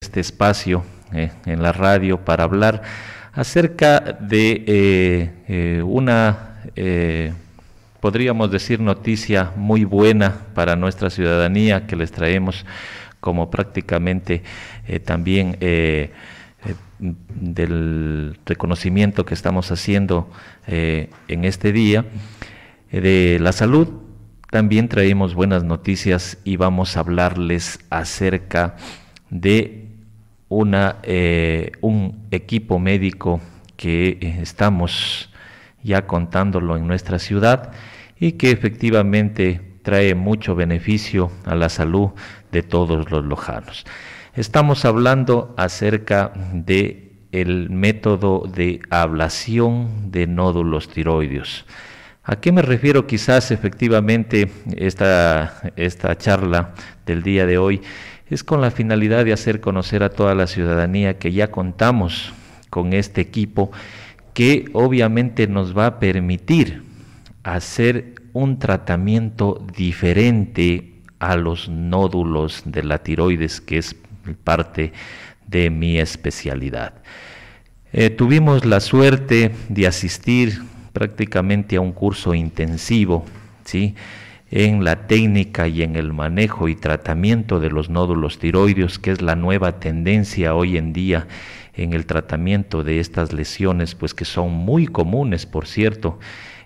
este espacio en la radio para hablar acerca de podríamos decir, noticia muy buena para nuestra ciudadanía que les traemos como prácticamente también del reconocimiento que estamos haciendo en este día de la salud. También traemos buenas noticias y vamos a hablarles acerca de un equipo médico que estamos ya contándolo en nuestra ciudad y que efectivamente trae mucho beneficio a la salud de todos los lojanos. Estamos hablando acerca de el método de ablación de nódulos tiroideos. ¿A qué me refiero? Quizás efectivamente esta charla del día de hoy es con la finalidad de hacer conocer a toda la ciudadanía que ya contamos con este equipo que obviamente nos va a permitir hacer un tratamiento diferente a los nódulos de la tiroides, que es parte de mi especialidad. Tuvimos la suerte de asistir prácticamente a un curso intensivo, ¿sí?, en la técnica y en el manejo y tratamiento de los nódulos tiroideos, que es la nueva tendencia hoy en día en el tratamiento de estas lesiones, pues que son muy comunes, por cierto,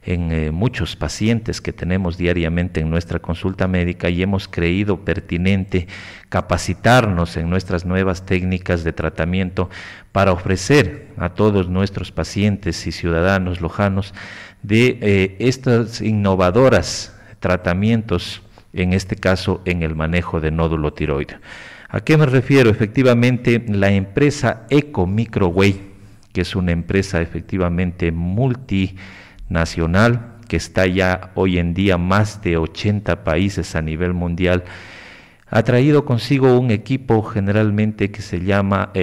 en muchos pacientes que tenemos diariamente en nuestra consulta médica, y hemos creído pertinente capacitarnos en nuestras nuevas técnicas de tratamiento para ofrecer a todos nuestros pacientes y ciudadanos lojanos de estas innovadoras tratamientos, en este caso en el manejo de nódulo tiroideo. ¿A qué me refiero? Efectivamente, la empresa Eco Microway, que es una empresa efectivamente multinacional, que está ya hoy en día más de 80 países a nivel mundial, ha traído consigo un equipo generalmente que se llama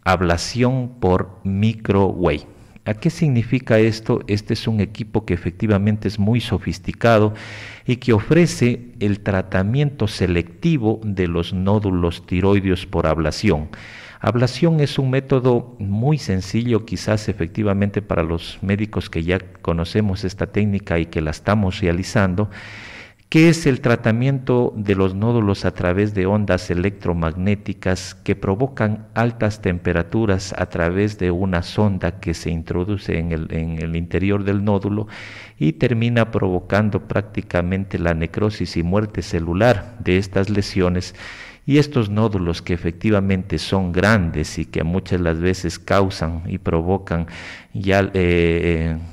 ablación por microwave. ¿A qué significa esto? Este es un equipo que efectivamente es muy sofisticado y que ofrece el tratamiento selectivo de los nódulos tiroideos por ablación. Ablación es un método muy sencillo, quizás efectivamente para los médicos que ya conocemos esta técnica y que la estamos realizando, que es el tratamiento de los nódulos a través de ondas electromagnéticas que provocan altas temperaturas a través de una sonda que se introduce en el interior del nódulo y termina provocando prácticamente la necrosis y muerte celular de estas lesiones. Y estos nódulos, que efectivamente son grandes y que muchas las veces causan y provocan ya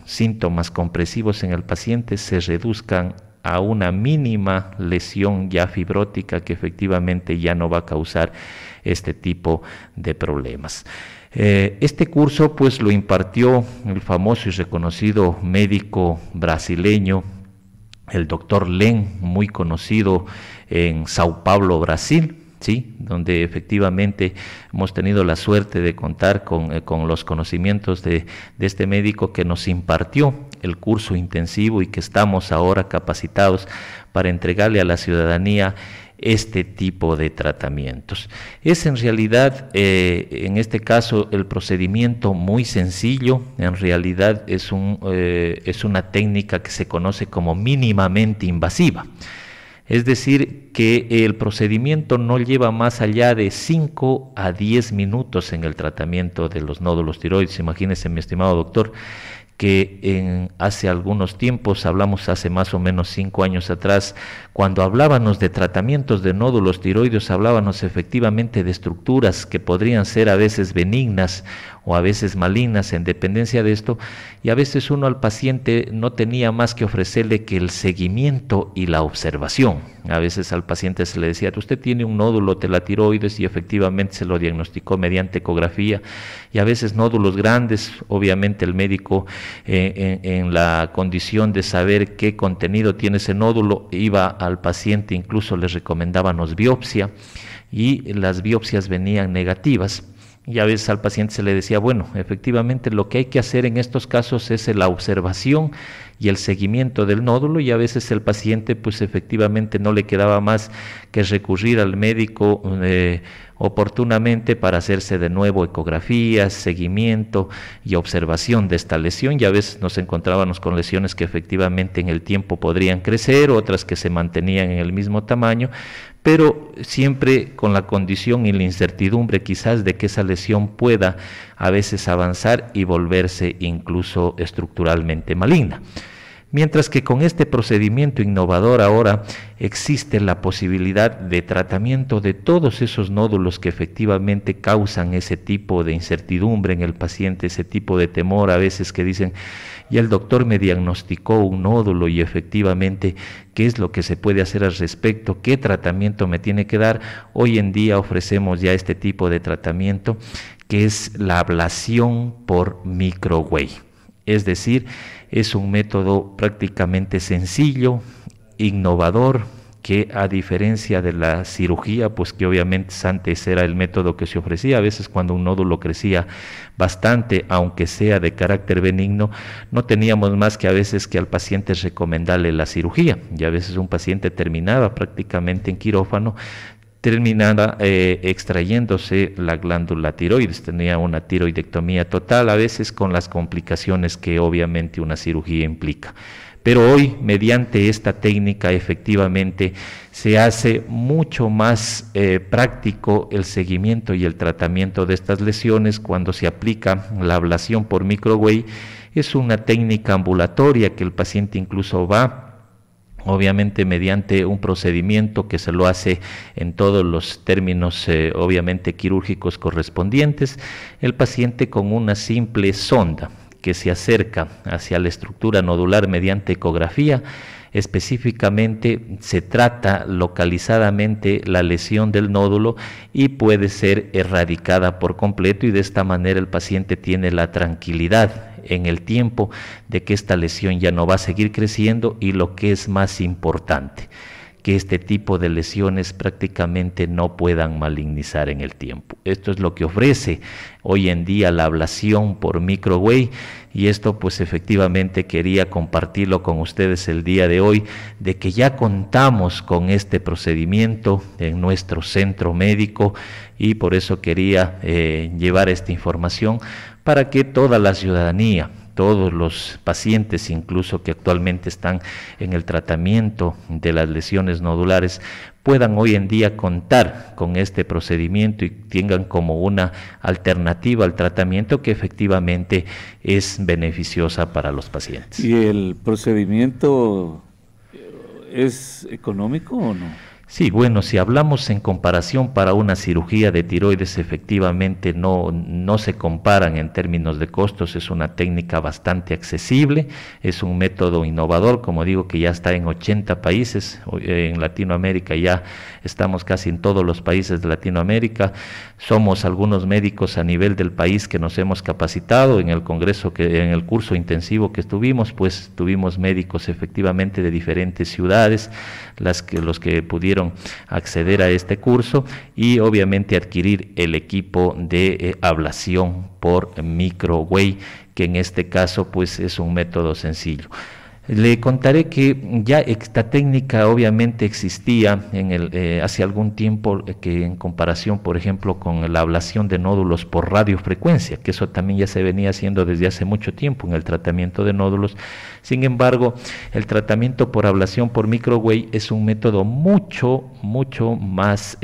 síntomas compresivos en el paciente, se reduzcan a una mínima lesión ya fibrótica que efectivamente ya no va a causar este tipo de problemas. Este curso pues lo impartió el famoso y reconocido médico brasileño, el doctor Len, muy conocido en Sao Paulo, Brasil, ¿sí?, donde efectivamente hemos tenido la suerte de contar con los conocimientos de este médico que nos impartió el curso intensivo y que estamos ahora capacitados para entregarle a la ciudadanía este tipo de tratamientos. Es en realidad, en este caso, el procedimiento muy sencillo. En realidad es una técnica que se conoce como mínimamente invasiva. Es decir, que el procedimiento no lleva más allá de 5 a 10 minutos en el tratamiento de los nódulos tiroides. Imagínese, mi estimado doctor, que hace algunos tiempos, hablamos hace más o menos 5 años atrás, cuando hablábamos de tratamientos de nódulos tiroideos, hablábamos efectivamente de estructuras que podrían ser a veces benignas o a veces malignas en dependencia de esto, y a veces uno al paciente no tenía más que ofrecerle que el seguimiento y la observación. A veces al paciente se le decía: usted tiene un nódulo de la tiroides, y efectivamente se lo diagnosticó mediante ecografía, y a veces nódulos grandes. Obviamente el médico en la condición de saber qué contenido tiene ese nódulo, iba al paciente, incluso le recomendábamos biopsia, y las biopsias venían negativas. Y a veces al paciente se le decía: bueno, efectivamente lo que hay que hacer en estos casos es la observación y el seguimiento del nódulo, y a veces el paciente pues efectivamente no le quedaba más que recurrir al médico oportunamente para hacerse de nuevo ecografías, seguimiento y observación de esta lesión, y a veces nos encontrábamos con lesiones que efectivamente en el tiempo podrían crecer, otras que se mantenían en el mismo tamaño, pero siempre con la condición y la incertidumbre quizás de que esa lesión pueda a veces avanzar y volverse incluso estructuralmente maligna. Mientras que con este procedimiento innovador ahora existe la posibilidad de tratamiento de todos esos nódulos que efectivamente causan ese tipo de incertidumbre en el paciente, ese tipo de temor a veces que dicen, ya el doctor me diagnosticó un nódulo y efectivamente, ¿qué es lo que se puede hacer al respecto? ¿Qué tratamiento me tiene que dar? Hoy en día ofrecemos ya este tipo de tratamiento que es la ablación por microwave. Es decir, es un método prácticamente sencillo, innovador, que a diferencia de la cirugía, pues que obviamente antes era el método que se ofrecía, a veces cuando un nódulo crecía bastante, aunque sea de carácter benigno, no teníamos más que a veces que al paciente recomendarle la cirugía, y a veces un paciente terminaba prácticamente en quirófano, terminaba extrayéndose la glándula tiroides, tenía una tiroidectomía total, a veces con las complicaciones que obviamente una cirugía implica. Pero hoy, mediante esta técnica, efectivamente se hace mucho más práctico el seguimiento y el tratamiento de estas lesiones cuando se aplica la ablación por microwave. Es una técnica ambulatoria que el paciente incluso va, obviamente mediante un procedimiento que se lo hace en todos los términos obviamente quirúrgicos correspondientes, el paciente con una simple sonda que se acerca hacia la estructura nodular mediante ecografía, específicamente se trata localizadamente la lesión del nódulo y puede ser erradicada por completo, y de esta manera el paciente tiene la tranquilidad en el tiempo de que esta lesión ya no va a seguir creciendo, y lo que es más importante, que este tipo de lesiones prácticamente no puedan malignizar en el tiempo. Esto es lo que ofrece hoy en día la ablación por microwave, y esto pues efectivamente quería compartirlo con ustedes el día de hoy, de que ya contamos con este procedimiento en nuestro centro médico, y por eso quería llevar esta información para que toda la ciudadanía, todos los pacientes incluso que actualmente están en el tratamiento de las lesiones nodulares, puedan hoy en día contar con este procedimiento y tengan como una alternativa al tratamiento que efectivamente es beneficiosa para los pacientes. ¿Y el procedimiento es económico o no? Sí, bueno, si hablamos en comparación para una cirugía de tiroides, efectivamente no se comparan en términos de costos, es una técnica bastante accesible, es un método innovador, como digo, que ya está en 80 países, en Latinoamérica ya estamos casi en todos los países de Latinoamérica, somos algunos médicos a nivel del país que nos hemos capacitado en el congreso, en el curso intensivo que estuvimos, pues tuvimos médicos efectivamente de diferentes ciudades, los que pudieron acceder a este curso y obviamente adquirir el equipo de ablación por microwave, que en este caso pues es un método sencillo. Le contaré que ya esta técnica obviamente existía hace algún tiempo, que en comparación, por ejemplo, con la ablación de nódulos por radiofrecuencia, que eso también ya se venía haciendo desde hace mucho tiempo en el tratamiento de nódulos. Sin embargo, el tratamiento por ablación por microwave es un método mucho más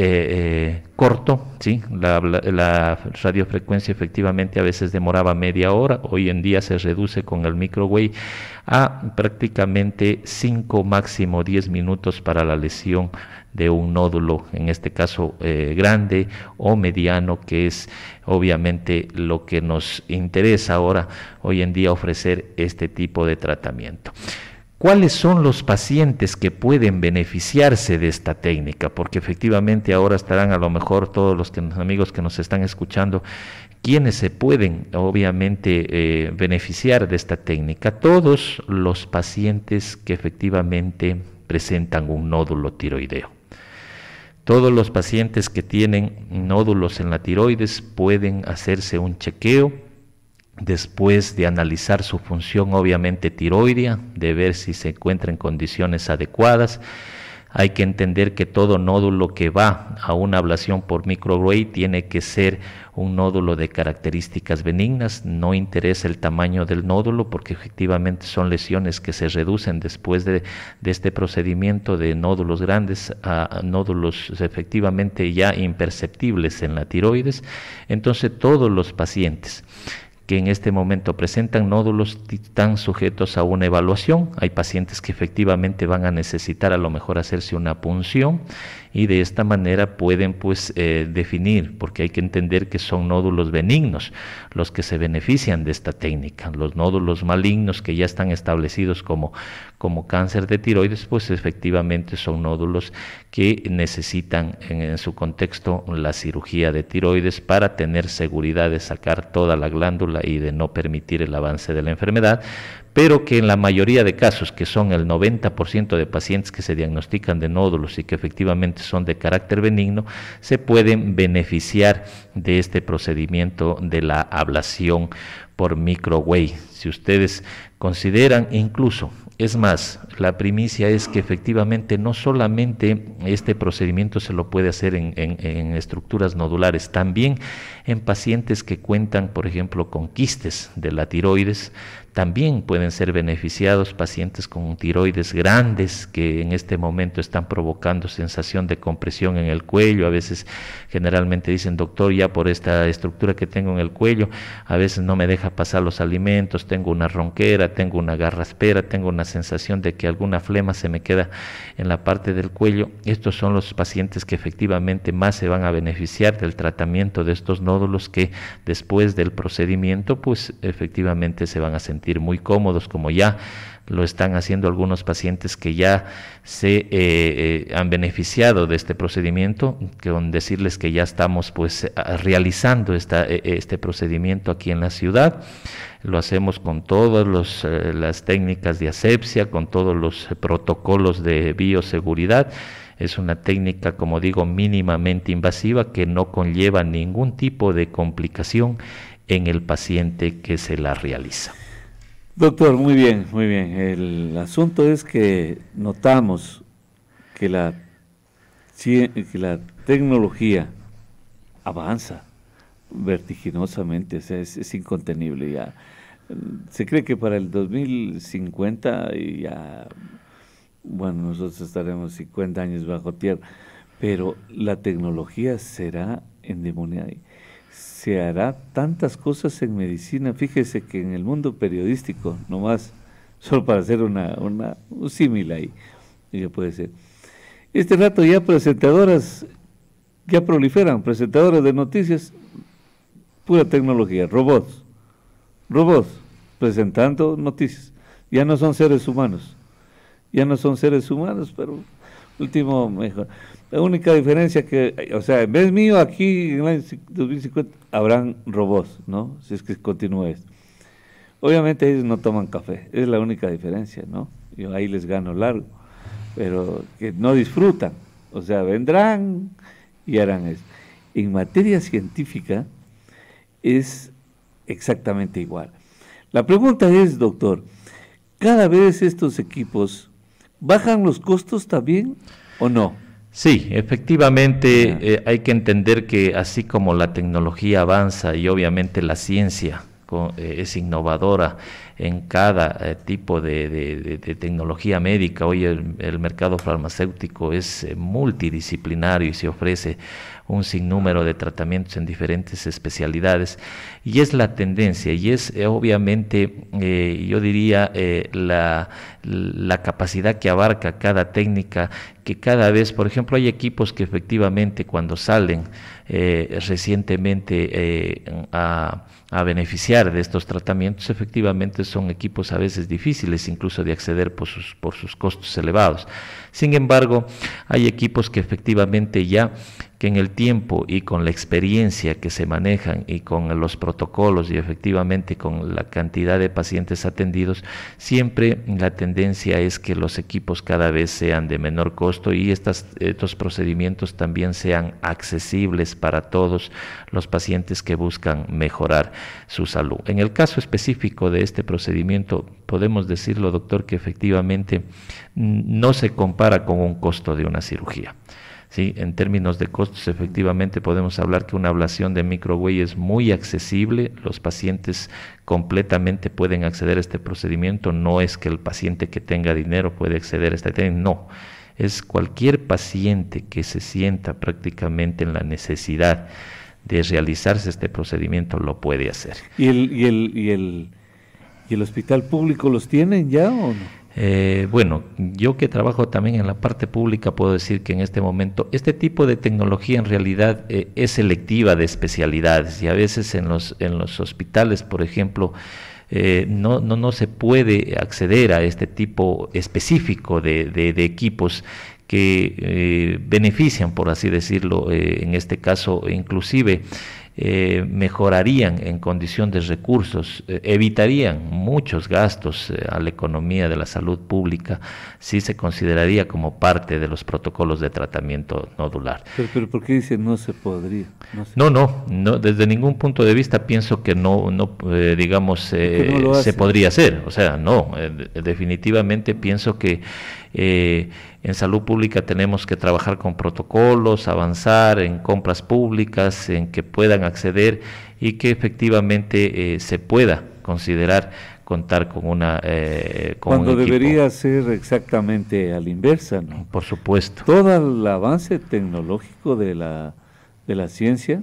corto, ¿sí? La radiofrecuencia efectivamente a veces demoraba media hora, hoy en día se reduce con el microwave a prácticamente 5, máximo 10 minutos para la lesión de un nódulo, en este caso grande o mediano, que es obviamente lo que nos interesa ahora, hoy en día, ofrecer este tipo de tratamiento. ¿Cuáles son los pacientes que pueden beneficiarse de esta técnica? Porque efectivamente ahora estarán a lo mejor todos los amigos que nos están escuchando, ¿quiénes se pueden obviamente beneficiar de esta técnica? Todos los pacientes que efectivamente presentan un nódulo tiroideo. Todos los pacientes que tienen nódulos en la tiroides pueden hacerse un chequeo después de analizar su función obviamente tiroidea, de ver si se encuentra en condiciones adecuadas. Hay que entender que todo nódulo que va a una ablación por microwave tiene que ser un nódulo de características benignas. No interesa el tamaño del nódulo, porque efectivamente son lesiones que se reducen después de este procedimiento de nódulos grandes a nódulos efectivamente ya imperceptibles en la tiroides. Entonces todos los pacientes que en este momento presentan nódulos están sujetos a una evaluación. Hay pacientes que efectivamente van a necesitar a lo mejor hacerse una punción, y de esta manera pueden definir, porque hay que entender que son nódulos benignos los que se benefician de esta técnica. Los nódulos malignos que ya están establecidos como cáncer de tiroides, pues efectivamente son nódulos que necesitan en su contexto la cirugía de tiroides para tener seguridad de sacar toda la glándula y de no permitir el avance de la enfermedad, pero que en la mayoría de casos, que son el 90% de pacientes que se diagnostican de nódulos y que efectivamente son de carácter benigno, se pueden beneficiar de este procedimiento de la ablación por microwave. Si ustedes consideran, incluso, es más, la primicia es que efectivamente no solamente este procedimiento se lo puede hacer en estructuras nodulares, también en pacientes que cuentan, por ejemplo, con quistes de la tiroides. También pueden ser beneficiados pacientes con tiroides grandes que en este momento están provocando sensación de compresión en el cuello. A veces generalmente dicen: doctor, ya por esta estructura que tengo en el cuello, a veces no me deja pasar los alimentos, tengo una ronquera, tengo una garraspera, tengo una sensación de que alguna flema se me queda en la parte del cuello. Estos son los pacientes que efectivamente más se van a beneficiar del tratamiento de estos nódulos, que después del procedimiento pues efectivamente se van a sentir muy cómodos, como ya lo están haciendo algunos pacientes que ya se han beneficiado de este procedimiento, con decirles que ya estamos realizando este procedimiento aquí en la ciudad. Lo hacemos con todas las técnicas de asepsia, con todos los protocolos de bioseguridad. Es una técnica, como digo, mínimamente invasiva, que no conlleva ningún tipo de complicación en el paciente que se la realiza. Doctor, muy bien, muy bien. El asunto es que notamos que la tecnología avanza vertiginosamente, o sea, es incontenible ya. Se cree que para el 2050 ya, bueno, nosotros estaremos 50 años bajo tierra, pero la tecnología será endemoniada. Se hará tantas cosas en medicina. Fíjese que en el mundo periodístico, nomás, solo para hacer un símil ahí, que puede ser. Este rato ya presentadoras, ya proliferan, presentadoras de noticias, pura tecnología, robots presentando noticias. Ya no son seres humanos, pero último mejor. La única diferencia que, o sea, en vez mío aquí en el año 2050 habrán robots, ¿no? Si es que continúa esto. Obviamente ellos no toman café, es la única diferencia, ¿no? Yo ahí les gano largo, pero que no disfrutan, o sea, vendrán y harán eso. En materia científica es exactamente igual. La pregunta es, doctor, ¿cada vez estos equipos bajan los costos también o no? Sí, efectivamente hay que entender que así como la tecnología avanza y obviamente la ciencia es innovadora en cada tipo de tecnología médica, hoy el mercado farmacéutico es multidisciplinario y se ofrece un sinnúmero de tratamientos en diferentes especialidades, y es la tendencia y es obviamente yo diría la capacidad que abarca cada técnica, que cada vez, por ejemplo, hay equipos que efectivamente cuando salen recientemente a beneficiar de estos tratamientos, efectivamente son equipos a veces difíciles incluso de acceder por sus costos elevados. Sin embargo, hay equipos que efectivamente ya que en el tiempo y con la experiencia que se manejan y con los protocolos y efectivamente con la cantidad de pacientes atendidos, siempre la tendencia es que los equipos cada vez sean de menor costo y estos procedimientos también sean accesibles para todos los pacientes que buscan mejorar su salud. En el caso específico de este procedimiento, podemos decirlo, doctor, que efectivamente no se compara con un costo de una cirugía. Sí, en términos de costos, efectivamente podemos hablar que una ablación de microhuella es muy accesible, los pacientes completamente pueden acceder a este procedimiento, no es que el paciente que tenga dinero puede acceder a este técnica, no, es cualquier paciente que se sienta prácticamente en la necesidad de realizarse este procedimiento lo puede hacer. ¿Y el hospital público los tienen ya o no? Bueno, yo que trabajo también en la parte pública puedo decir que en este momento este tipo de tecnología en realidad es selectiva de especialidades y a veces en los hospitales, por ejemplo, no se puede acceder a este tipo específico de equipos que benefician, por así decirlo, en este caso inclusive mejorarían en condición de recursos, evitarían muchos gastos a la economía de la salud pública si se consideraría como parte de los protocolos de tratamiento nodular. Pero ¿por qué dice no se podría? No, desde ningún punto de vista pienso que digamos, se podría hacer, o sea, no, definitivamente pienso que en salud pública tenemos que trabajar con protocolos, avanzar en compras públicas, en que puedan acceder y que efectivamente se pueda considerar contar con una cuando un equipo. Debería ser exactamente a la inversa, ¿no? Por supuesto. Todo el avance tecnológico de la ciencia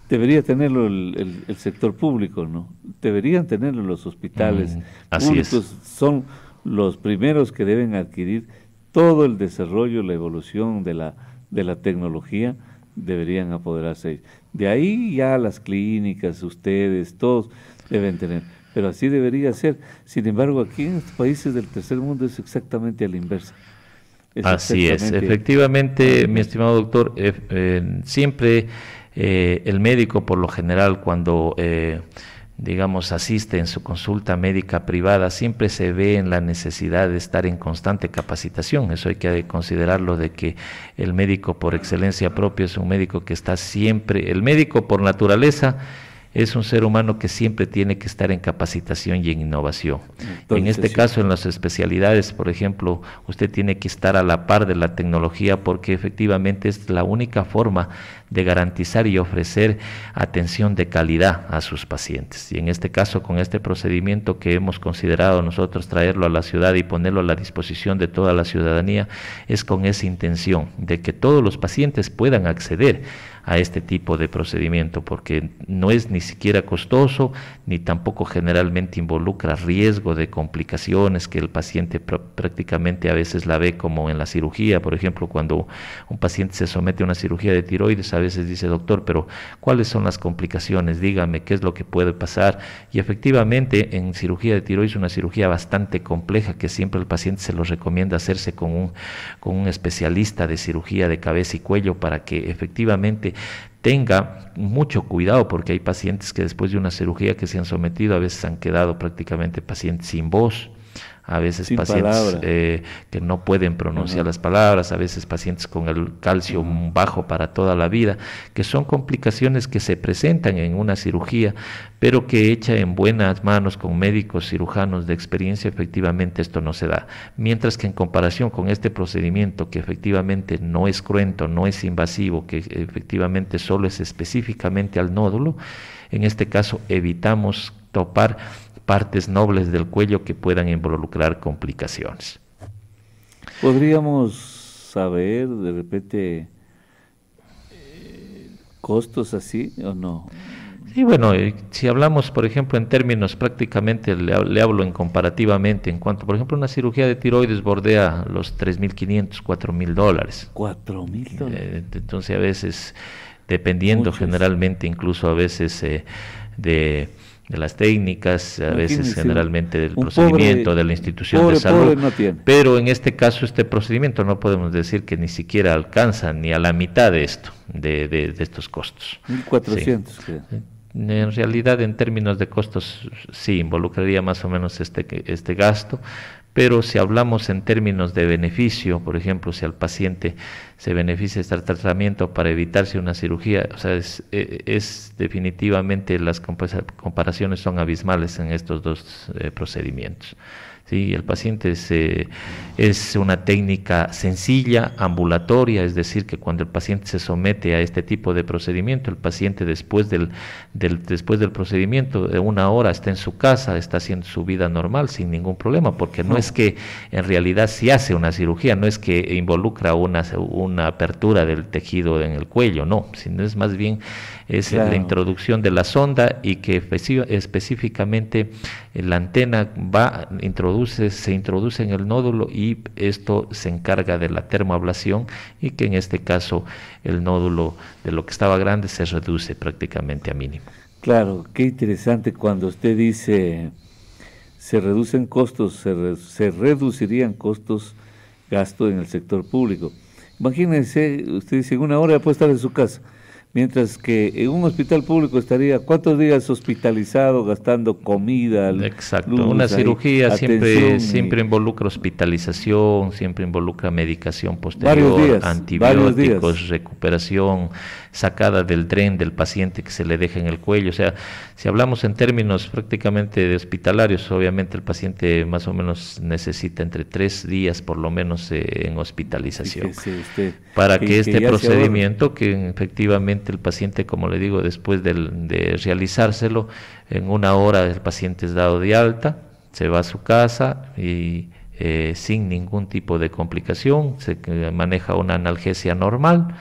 debería tenerlo el sector público, ¿no? Deberían tenerlo los hospitales públicos, son los primeros que deben adquirir todo el desarrollo, la evolución de la tecnología, deberían apoderarse. De ahí ya las clínicas, ustedes, todos deben tener, pero así debería ser. Sin embargo, aquí en estos países del tercer mundo es exactamente a la inversa. Así es, efectivamente, mi estimado doctor, siempre el médico por lo general cuando digamos, asiste en su consulta médica privada, siempre se ve en la necesidad de estar en constante capacitación. Eso hay que considerarlo, de que el médico por excelencia propia es un médico que está siempre, el médico por naturaleza es un ser humano que siempre tiene que estar en capacitación y en innovación. En este caso, en las especialidades, por ejemplo, usted tiene que estar a la par de la tecnología porque efectivamente es la única forma de garantizar y ofrecer atención de calidad a sus pacientes. Y en este caso, con este procedimiento que hemos considerado nosotros traerlo a la ciudad y ponerlo a la disposición de toda la ciudadanía, es con esa intención de que todos los pacientes puedan acceder a este tipo de procedimiento, porque no es ni siquiera costoso, ni tampoco generalmente involucra riesgo de complicaciones que el paciente prácticamente a veces la ve como en la cirugía. Por ejemplo, cuando un paciente se somete a una cirugía de tiroides, a veces dice: doctor, pero ¿cuáles son las complicaciones? Dígame, ¿qué es lo que puede pasar? Y efectivamente, en cirugía de tiroides, una cirugía bastante compleja que siempre el paciente se lo recomienda hacerse con un especialista de cirugía de cabeza y cuello, para que efectivamente tenga mucho cuidado, porque hay pacientes que después de una cirugía que se han sometido, a veces han quedado prácticamente pacientes sin voz, a veces sin pacientes que no pueden pronunciar las palabras, a veces pacientes con el calcio bajo para toda la vida, que son complicaciones que se presentan en una cirugía, pero que hecha en buenas manos con médicos cirujanos de experiencia, efectivamente esto no se da. Mientras que en comparación con este procedimiento, que efectivamente no es cruento, no es invasivo, que efectivamente solo es específicamente al nódulo, en este caso evitamos topar partes nobles del cuello que puedan involucrar complicaciones. ¿Podríamos saber de repente costos así o no? Sí, bueno, si hablamos, por ejemplo, en términos prácticamente, le hablo en comparativamente, en cuanto, por ejemplo, una cirugía de tiroides bordea los $3,500, $4,000. $4,000. Entonces, a veces, dependiendo generalmente, incluso a veces de de las técnicas, a veces Imagínese, generalmente del un procedimiento, pobre- de la institución pobre de salud, no tiene. pero en este caso este procedimiento no podemos decir que ni siquiera alcanza ni a la mitad de esto, de estos costos. 1.400. Sí. En realidad, en términos de costos, sí, involucraría más o menos este gasto, pero si hablamos en términos de beneficio, por ejemplo, si al paciente se beneficia este tratamiento para evitarse una cirugía, o sea, es definitivamente las comparaciones son abismales en estos dos procedimientos. Sí, el paciente es una técnica sencilla, ambulatoria, es decir, que cuando el paciente se somete a este tipo de procedimiento, el paciente después del procedimiento de 1 hora está en su casa, está haciendo su vida normal sin ningún problema, porque no es que en realidad se hace una cirugía, no es que involucra una apertura del tejido en el cuello, no, sino es más bien Claro. la introducción de la sonda y que específicamente la antena se introduce en el nódulo y esto se encarga de la termoablación y que en este caso el nódulo de lo que estaba grande se reduce prácticamente a mínimo. Claro, qué interesante cuando usted dice se reducen costos, se reducirían costos, gasto en el sector público. Imagínense, usted dice, en 1 hora puede estar en su casa, mientras que en un hospital público estaría ¿cuántos días hospitalizado gastando comida? Exacto, luz, una ahí, cirugía atención siempre involucra hospitalización, siempre involucra medicación posterior, varios antibióticos, días. recuperación, sacada del tren del paciente que se le deja en el cuello. O sea, si hablamos en términos prácticamente de hospitalarios, obviamente el paciente más o menos necesita entre 3 días por lo menos en hospitalización. Fíjese usted, Para que este ya se procedimiento, que efectivamente el paciente, como le digo, después de realizárselo, en 1 hora el paciente es dado de alta, se va a su casa y sin ningún tipo de complicación, se maneja una analgesia normal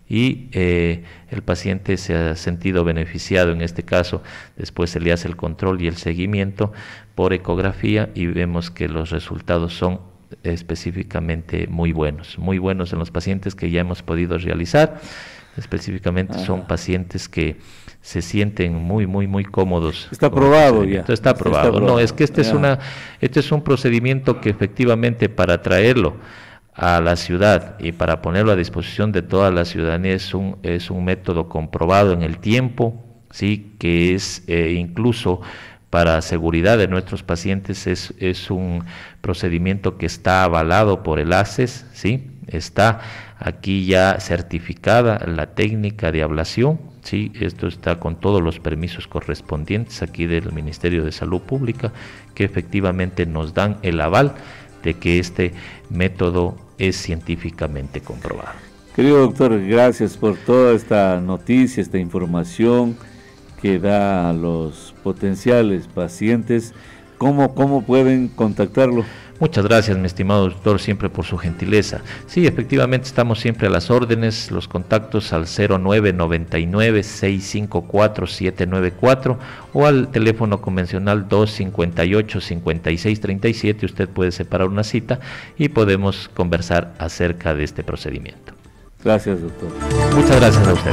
y el paciente se ha sentido beneficiado. En este caso, después se le hace el control y el seguimiento por ecografía y vemos que los resultados son específicamente muy buenos en los pacientes que ya hemos podido realizar. Específicamente son pacientes que se sienten muy cómodos. Está aprobado ya. Está aprobado. No, es que este es un procedimiento que efectivamente para traerlo a la ciudad y para ponerlo a disposición de toda la ciudadanía es un método comprobado en el tiempo, sí, que es incluso para seguridad de nuestros pacientes es un procedimiento que está avalado por el ACES, sí, está aquí ya certificada la técnica de ablación, sí, esto está con todos los permisos correspondientes aquí del Ministerio de Salud Pública, que efectivamente nos dan el aval de que este método es científicamente comprobado. Querido doctor, gracias por toda esta noticia, esta información que da a los potenciales pacientes. ¿Cómo pueden contactarlo? Muchas gracias, mi estimado doctor, siempre por su gentileza. Sí, efectivamente estamos siempre a las órdenes, los contactos al 0999-654-794 o al teléfono convencional 258-5637. Usted puede separar una cita y podemos conversar acerca de este procedimiento. Gracias, doctor. Muchas gracias a usted.